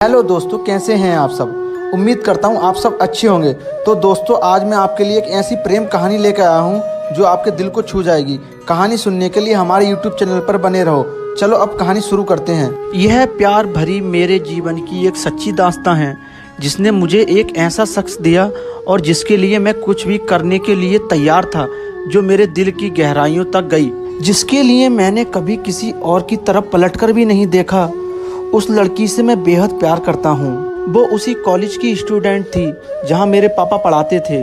Hello दोस्तों, कैसे हैं आप सब। उम्मीद करता हूं आप सब अच्छे होंगे। तो दोस्तों, आज मैं आपके लिए एक ऐसी प्रेम कहानी लेकर आया हूं जो आपके दिल को छू जाएगी। कहानी सुनने के लिए हमारे YouTube चैनल पर बने रहो। चलो अब कहानी शुरू करते हैं। यह प्यार भरी मेरे जीवन की एक सच्ची दास्तां है, जिसने मुझे एक ऐसा शख्स दिया और जिसके लिए मैं कुछ भी करने के लिए तैयार था, जो मेरे दिल की गहराइयों तक गई, जिसके लिए मैंने कभी किसी और की तरफ पलटकर भी नहीं देखा। उस लड़की से मैं बेहद प्यार करता हूँ। वो उसी कॉलेज की स्टूडेंट थी जहाँ मेरे पापा पढ़ाते थे।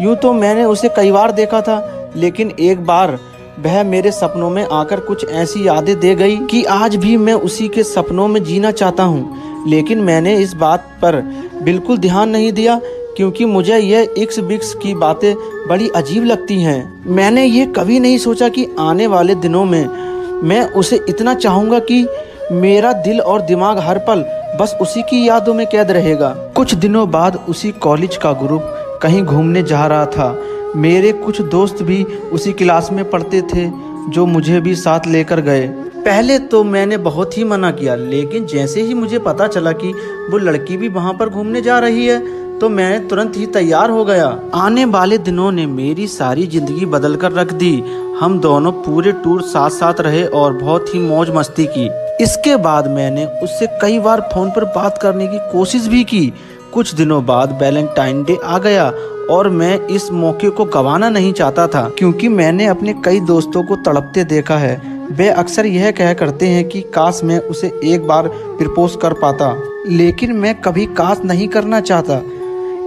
यूँ तो मैंने उसे कई बार देखा था, लेकिन एक बार वह मेरे सपनों में आकर कुछ ऐसी यादें दे गई कि आज भी मैं उसी के सपनों में जीना चाहता हूँ। लेकिन मैंने इस बात पर बिल्कुल ध्यान नहीं दिया, क्योंकि मुझे यह इक्स बिक्स की बातें बड़ी अजीब लगती हैं। मैंने ये कभी नहीं सोचा कि आने वाले दिनों में मैं उसे इतना चाहूँगा कि मेरा दिल और दिमाग हर पल बस उसी की यादों में कैद रहेगा। कुछ दिनों बाद उसी कॉलेज का ग्रुप कहीं घूमने जा रहा था। मेरे कुछ दोस्त भी उसी क्लास में पढ़ते थे, जो मुझे भी साथ लेकर गए। पहले तो मैंने बहुत ही मना किया, लेकिन जैसे ही मुझे पता चला कि वो लड़की भी वहाँ पर घूमने जा रही है, तो मैं तुरंत ही तैयार हो गया। आने वाले दिनों ने मेरी सारी जिंदगी बदल कर रख दी। हम दोनों पूरे टूर साथ साथ रहे और बहुत ही मौज मस्ती की। इसके बाद मैंने उससे कई बार फोन पर बात करने की कोशिश भी की। कुछ दिनों बाद वैलेंटाइन डे आ गया और मैं इस मौके को गंवाना नहीं चाहता था, क्योंकि मैंने अपने कई दोस्तों को तड़पते देखा है। वे अक्सर यह कह करते हैं कि काश मैं उसे एक बार प्रपोज कर पाता, लेकिन मैं कभी काश नहीं करना चाहता।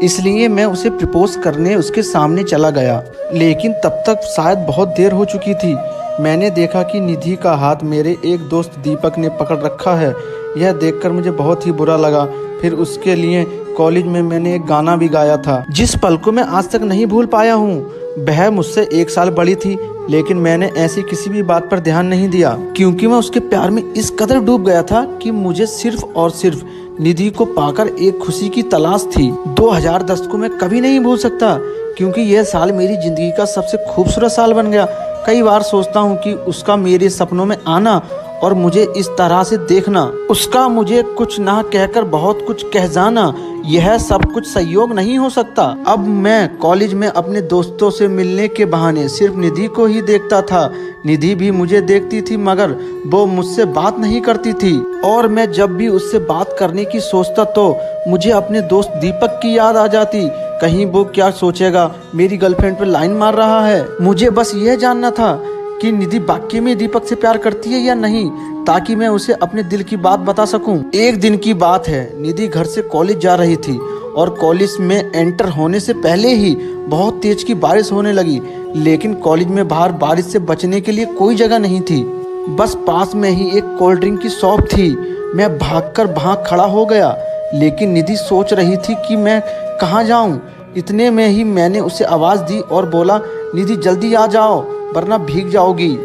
इसलिए मैं उसे प्रपोज करने उसके सामने चला गया, लेकिन तब तक शायद बहुत देर हो चुकी थी। मैंने देखा कि निधि का हाथ मेरे एक दोस्त दीपक ने पकड़ रखा है। यह देखकर मुझे बहुत ही बुरा लगा। फिर उसके लिए कॉलेज में मैंने एक गाना भी गाया था, जिस पल को मैं आज तक नहीं भूल पाया हूँ। वह मुझसे 1 साल बड़ी थी, लेकिन मैंने ऐसी किसी भी बात पर ध्यान नहीं दिया, क्योंकि मैं उसके प्यार में इस कदर डूब गया था कि मुझे सिर्फ और सिर्फ निधि को पाकर एक खुशी की तलाश थी। 2010 को मैं कभी नहीं भूल सकता, क्योंकि यह साल मेरी जिंदगी का सबसे खूबसूरत साल बन गया। कई बार सोचता हूँ कि उसका मेरे सपनों में आना और मुझे इस तरह से देखना, उसका मुझे कुछ ना कहकर बहुत कुछ कह जाना, यह सब कुछ संयोग नहीं हो सकता। अब मैं कॉलेज में अपने दोस्तों से मिलने के बहाने सिर्फ निधि को ही देखता था। निधि भी मुझे देखती थी, मगर वो मुझसे बात नहीं करती थी। और मैं जब भी उससे बात करने की सोचता तो मुझे अपने दोस्त दीपक की याद आ जाती। कहीं वो क्या सोचेगा, मेरी गर्लफ्रेंड पर लाइन मार रहा है। मुझे बस यह जानना था कि निधि वाकई में दीपक से प्यार करती है या नहीं, ताकि मैं उसे अपने दिल की बात बता सकूं। एक दिन की बात है, निधि घर से कॉलेज जा रही थी और कॉलेज में एंटर होने से पहले ही बहुत तेज की बारिश होने लगी। लेकिन कॉलेज में बाहर बारिश से बचने के लिए कोई जगह नहीं थी, बस पास में ही एक कोल्ड ड्रिंक की शॉप थी। मैं भागकर वहां खड़ा हो गया, लेकिन निधि सोच रही थी कि मैं कहाँ जाऊं। इतने में ही मैंने उसे आवाज़ दी और बोला, निधि जल्दी आ जाओ वरना भीग जाओगी।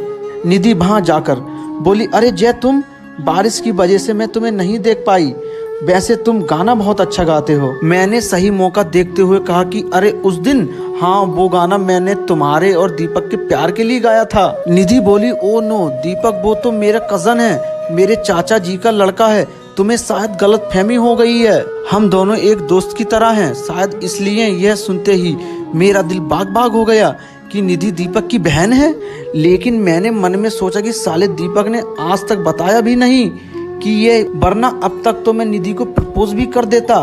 निधि वहां जाकर बोली, अरे जय, तुम, बारिश की वजह से मैं तुम्हें नहीं देख पाई। वैसे तुम गाना बहुत अच्छा गाते हो। मैंने सही मौका देखते हुए कहा कि अरे उस दिन, हाँ, वो गाना मैंने तुम्हारे और दीपक के प्यार के लिए गाया था। निधि बोली, ओ नो दीपक, वो तो मेरा कजन है, मेरे चाचा जी का लड़का है। तुम्हें शायद गलत फहमी हो गई है, हम दोनों एक दोस्त की तरह हैं। शायद इसलिए यह सुनते ही मेरा दिल बाग बाग हो गया कि निधि दीपक की बहन है। लेकिन मैंने मन में सोचा कि साले दीपक ने आज तक बताया भी नहीं कि ये, वरना अब तक तो मैं निधि को प्रपोज भी कर देता।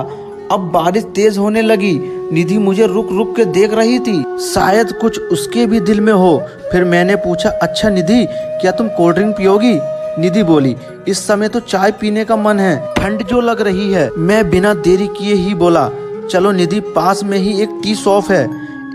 अब बारिश तेज होने लगी। निधि मुझे रुक रुक के देख रही थी, शायद कुछ उसके भी दिल में हो। फिर मैंने पूछा, अच्छा निधि, क्या तुम कोल्ड ड्रिंक पियोगी? निधि बोली, इस समय तो चाय पीने का मन है, ठंड जो लग रही है। मैं बिना देरी किए ही बोला, चलो निधि, पास में ही एक टी शॉप है,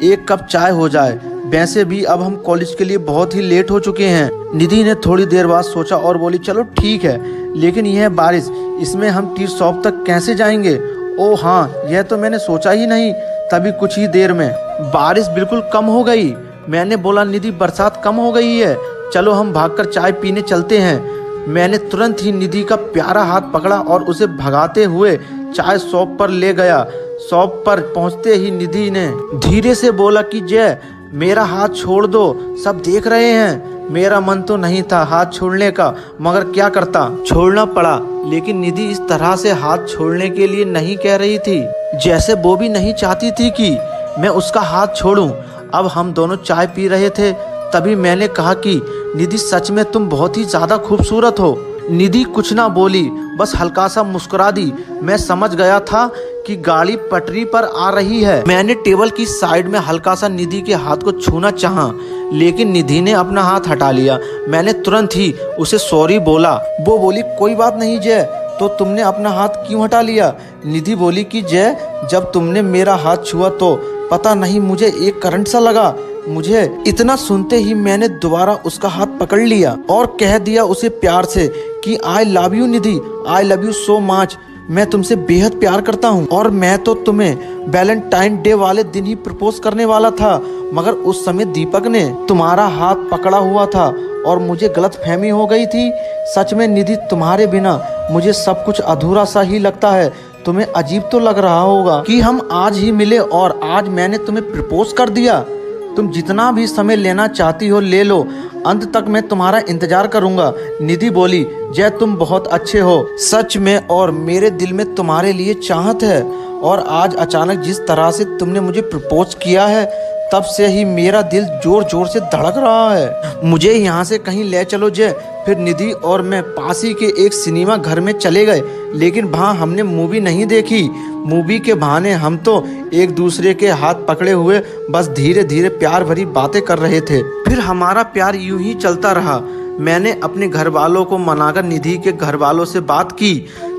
1 कप चाय हो जाए। वैसे भी अब हम कॉलेज के लिए बहुत ही लेट हो चुके हैं। निधि ने थोड़ी देर बाद सोचा और बोली, चलो ठीक है, लेकिन यह बारिश, इसमें हम टी शॉप तक कैसे जाएंगे? ओ हाँ, यह तो मैंने सोचा ही नहीं। तभी कुछ ही देर में बारिश बिल्कुल कम हो गई। मैंने बोला, निधि, बरसात कम हो गई है, चलो हम भागकर चाय पीने चलते हैं। मैंने तुरंत ही निधि का प्यारा हाथ पकड़ा और उसे भगाते हुए चाय शॉप पर ले गया। शॉप पर पहुंचते ही निधि ने धीरे से बोला कि जय, मेरा हाथ छोड़ दो, सब देख रहे हैं। मेरा मन तो नहीं था हाथ छोड़ने का, मगर क्या करता, छोड़ना पड़ा। लेकिन निधि इस तरह से हाथ छोड़ने के लिए नहीं कह रही थी, जैसे वो भी नहीं चाहती थी कि मैं उसका हाथ छोड़ूं। अब हम दोनों चाय पी रहे थे, तभी मैंने कहा कि निधि सच में तुम बहुत ही ज्यादा खूबसूरत हो। निधि कुछ ना बोली, बस हल्का सा मुस्कुरा दी। मैं समझ गया था कि गाड़ी पटरी पर आ रही है। मैंने टेबल की साइड में हल्का सा निधि के हाथ को छूना चाहा, लेकिन निधि ने अपना हाथ हटा लिया। मैंने तुरंत ही उसे सॉरी बोला। वो बोली कोई बात नहीं जय, तो तुमने अपना हाथ क्यों हटा लिया? निधि बोली कि जय, जब तुमने मेरा हाथ छुआ तो पता नहीं मुझे एक करंट सा लगा। मुझे इतना सुनते ही मैंने दोबारा उसका हाथ पकड़ लिया और कह दिया उसे प्यार से कि I love you Nidhi, I love you so much. मैं तुमसे बेहद प्यार करता हूँ और मैं तो तुम्हें वैलेंटाइन डे वाले दिन ही प्रपोज करने वाला था, मगर उस समय दीपक ने तुम्हारा हाथ पकड़ा हुआ था और मुझे गलतफहमी हो गई थी। सच में निधि, तुम्हारे बिना मुझे सब कुछ अधूरा सा ही लगता है। तुम्हें अजीब तो लग रहा होगा कि हम आज ही मिले और आज मैंने तुम्हें प्रपोज कर दिया। तुम जितना भी समय लेना चाहती हो ले लो, अंत तक मैं तुम्हारा इंतजार करूंगा। निधि बोली जय, तुम बहुत अच्छे हो सच में, और मेरे दिल में तुम्हारे लिए चाहत है। और आज अचानक जिस तरह से तुमने मुझे प्रपोज किया है, तब से ही मेरा दिल जोर जोर से धड़क रहा है। मुझे यहाँ से कहीं ले चलो जय। फिर निधि और मैं पास ही के एक सिनेमा घर में चले गए, लेकिन वहाँ हमने मूवी नहीं देखी। मूवी के बहाने हम तो एक दूसरे के हाथ पकड़े हुए बस धीरे धीरे प्यार भरी बातें कर रहे थे। फिर हमारा प्यार यूं ही चलता रहा। मैंने अपने घर वालों को मनाकर निधि के घर वालों से बात की।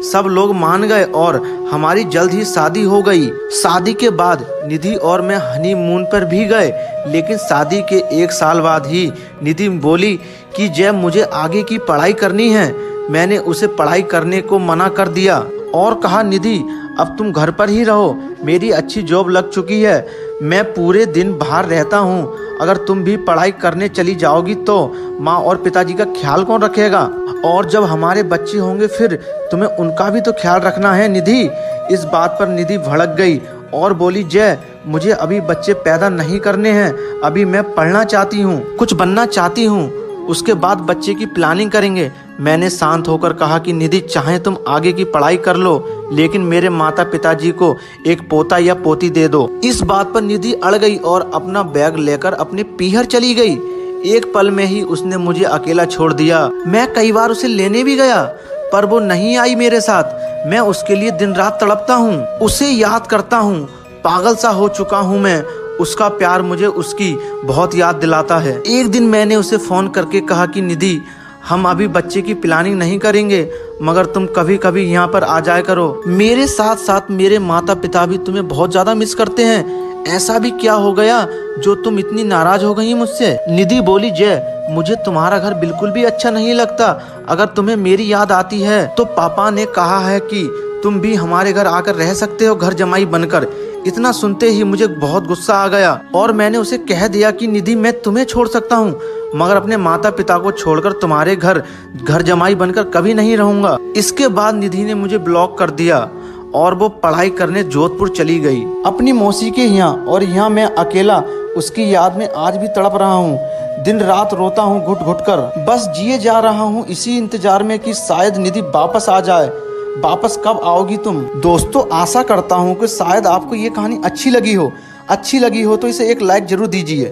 सब लोग मान गए और हमारी जल्द ही शादी हो गई। शादी के बाद निधि और मैं हनीमून पर भी गए, लेकिन शादी के 1 साल बाद ही निधि बोली कि जय, मुझे आगे की पढ़ाई करनी है। मैंने उसे पढ़ाई करने को मना कर दिया और कहा निधि, अब तुम घर पर ही रहो, मेरी अच्छी जॉब लग चुकी है, मैं पूरे दिन बाहर रहता हूँ। अगर तुम भी पढ़ाई करने चली जाओगी तो माँ और पिताजी का ख्याल कौन रखेगा? और जब हमारे बच्चे होंगे फिर तुम्हें उनका भी तो ख्याल रखना है निधि। इस बात पर निधि भड़क गई और बोली जय, मुझे अभी बच्चे पैदा नहीं करने हैं, अभी मैं पढ़ना चाहती हूँ, कुछ बनना चाहती हूँ, उसके बाद बच्चे की प्लानिंग करेंगे। मैंने शांत होकर कहा कि निधि, चाहे तुम आगे की पढ़ाई कर लो, लेकिन मेरे माता पिताजी को एक पोता या पोती दे दो। इस बात पर निधि अड़ गई और अपना बैग लेकर अपने पीहर चली गई। एक पल में ही उसने मुझे अकेला छोड़ दिया। मैं कई बार उसे लेने भी गया, पर वो नहीं आई मेरे साथ। मैं उसके लिए दिन रात तड़पता हूँ, उसे याद करता हूँ, पागल सा हो चुका हूँ मैं। उसका प्यार मुझे उसकी बहुत याद दिलाता है। एक दिन मैंने उसे फोन करके कहा कि निधि, हम अभी बच्चे की प्लानिंग नहीं करेंगे, मगर तुम कभी कभी यहाँ पर आ जाया करो। मेरे साथ साथ मेरे माता पिता भी तुम्हें बहुत ज्यादा मिस करते हैं। ऐसा भी क्या हो गया जो तुम इतनी नाराज हो गई मुझसे? निधि बोली जय, मुझे तुम्हारा घर बिल्कुल भी अच्छा नहीं लगता। अगर तुम्हें मेरी याद आती है तो पापा ने कहा है कि तुम भी हमारे घर आकर रह सकते हो घर जमाई बनकर। इतना सुनते ही मुझे बहुत गुस्सा आ गया और मैंने उसे कह दिया कि निधि, मैं तुम्हें छोड़ सकता हूँ, मगर अपने माता पिता को छोड़कर तुम्हारे घर जमाई बनकर कभी नहीं रहूंगा। इसके बाद निधि ने मुझे ब्लॉक कर दिया और वो पढ़ाई करने जोधपुर चली गई अपनी मौसी के यहाँ। और यहाँ मैं अकेला उसकी याद में आज भी तड़प रहा हूँ। दिन रात रोता हूँ घुट घुट कर, बस जिए जा रहा हूँ इसी इंतजार में कि शायद निधि वापस आ जाए। वापस कब आओगी तुम? दोस्तों, आशा करता हूँ कि शायद आपको ये कहानी अच्छी लगी हो तो इसे एक लाइक जरूर दीजिए।